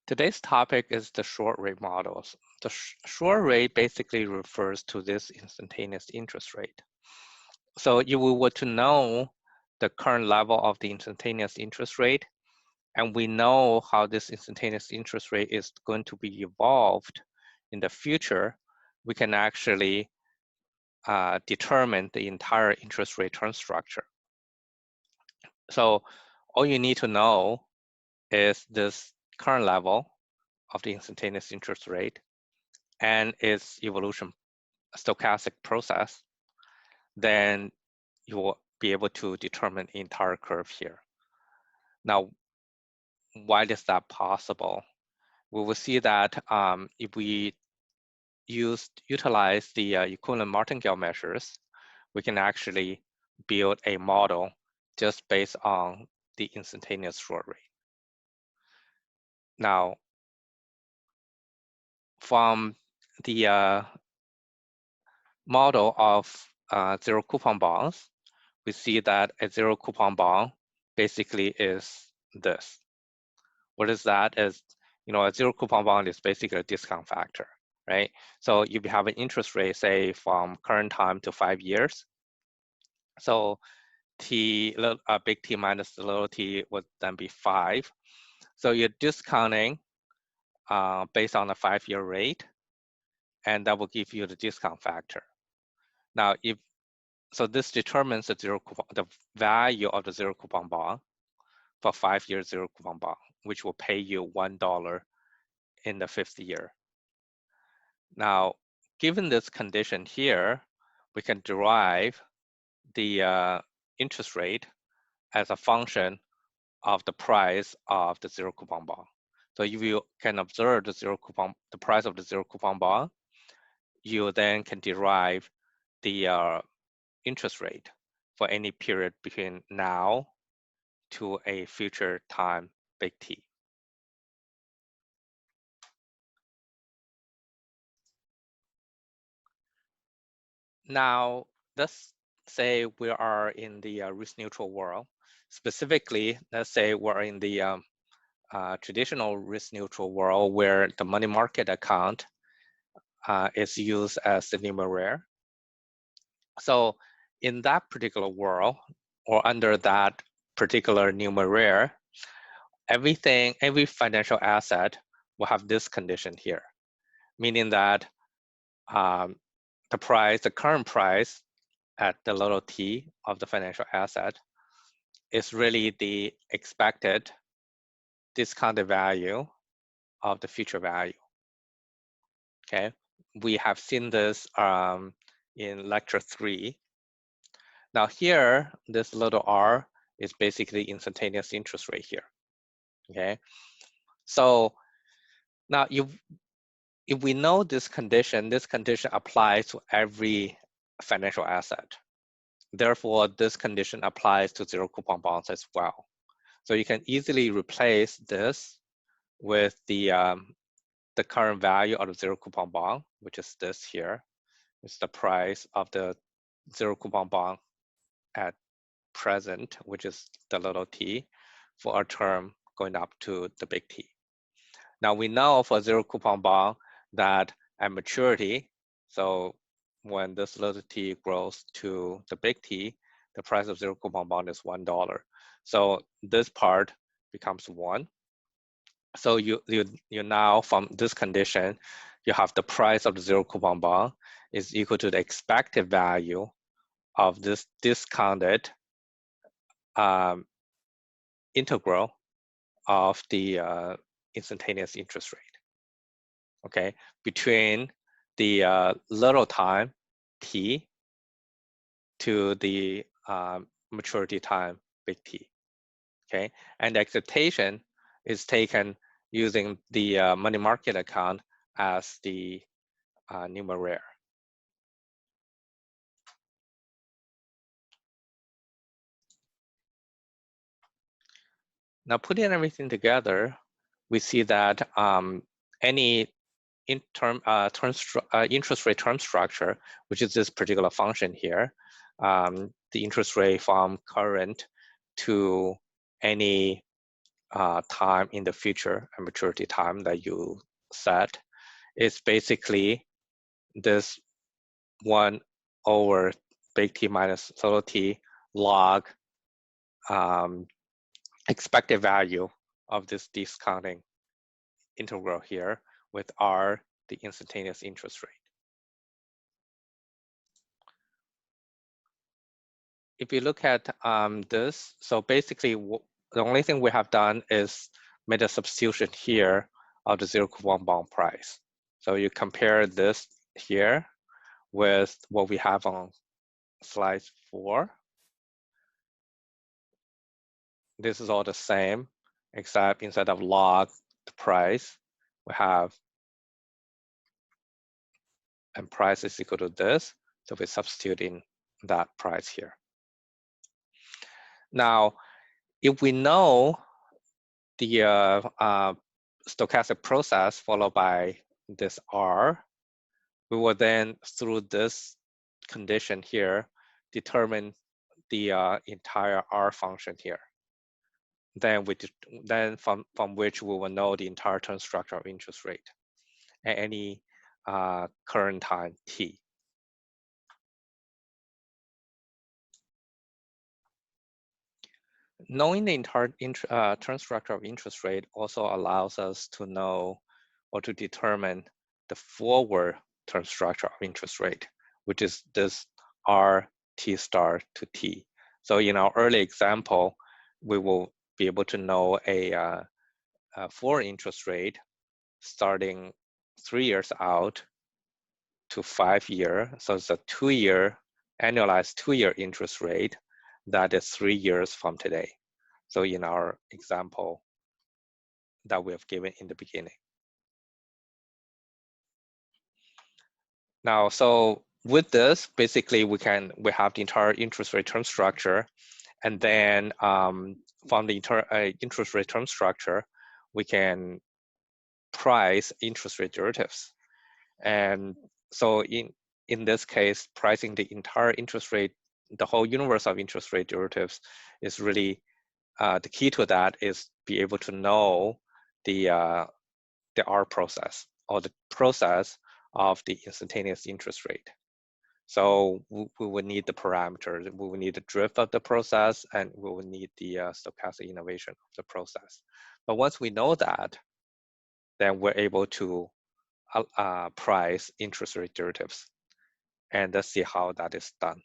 Today's topic is the short rate models. The short rate basically refers to this instantaneous interest rate. So if we were to know the current level of the instantaneous interest rate, and we know how this instantaneous interest rate is going to be evolved in the future, we can actually determine the entire interest rate term structure. So all you need to know is this current level of the instantaneous interest rate and its evolution stochastic process, then you will be able to determine the entire curve here. Now, why is that possible? We will see that if we utilize the equivalent martingale measures, we can actually build a model just based on the instantaneous short rate. Now, from the model of zero coupon bonds, we see that a zero coupon bond basically is this. What is that? Is, a zero coupon bond is basically a discount factor, right? So if you have an interest rate, say from current time to 5 years, so big T minus the little t would then be 5. So you're discounting based on a 5-year rate, and that will give you the discount factor. Now, so this determines the value of the zero coupon bond for 5-year zero coupon bond, which will pay you $1 in the 5th year. Now, given this condition here, we can derive the interest rate as a function of the price of the zero coupon bond. So if you can observe the price of the zero coupon bond, you then can derive the interest rate for any period between now to a future time, big T. Now, let's say we are in the risk-neutral world. Specifically, let's say we're in the traditional risk-neutral world where the money market account is used as the numeraire. So in that particular world, or under that particular numeraire, every financial asset will have this condition here, meaning that the current price at the little t of the financial asset is really the expected discounted value of the future value. Okay, we have seen this in lecture 3. Now here, this little r is basically instantaneous interest rate here. Okay, so now if we know this condition applies to every financial asset. Therefore, this condition applies to zero coupon bonds as well. So you can easily replace this with the current value of the zero coupon bond, which is this here. It's the price of the zero coupon bond at present, which is the little t, for a term going up to the big T. Now we know for zero coupon bond that at maturity, so when this little t grows to the big T, the price of zero coupon bond is $1. So this part becomes 1. So you now, from this condition, you have the price of the zero coupon bond is equal to the expected value of this discounted integral of the instantaneous interest rate, okay, between the little time t to the maturity time big T, okay? And the expectation is taken using the money market account as the numeraire. Now, putting everything together, we see that any interest rate term structure, which is this particular function here, the interest rate from current to any time in the future and maturity time that you set is basically this 1 over big T minus little t log expected value of this discounting integral here with R, the instantaneous interest rate. If you look at this, so basically the only thing we have done is made a substitution here of the 0 coupon bond price. So you compare this here with what we have on slide 4. This is all the same, except instead of log the price, we have and price is equal to this. So we substitute in that price here. Now, if we know the stochastic process followed by this R, we will then, through this condition here, determine the entire R function here. Then from which we will know the entire term structure of interest rate at any current time t. Knowing the entire term structure of interest rate also allows us to know or to determine the forward term structure of interest rate, which is this R T star to T. So in our early example, we will be able to know a forward interest rate starting 3 years out to 5 year. So it's a 2-year annualized 2-year interest rate that is 3 years from today. So in our example that we have given in the beginning. Now, so with this, basically we have the entire interest rate term structure, and then from the interest rate term structure, we can price interest rate derivatives. And so in this case, pricing the entire interest rate, the whole universe of interest rate derivatives is really the key to that is be able to know the R process or the process of the instantaneous interest rate. So we would need the parameters, we would need the drift of the process, and we would need the stochastic innovation of the process. But once we know that, then we're able to price interest rate derivatives, and let's see how that is done.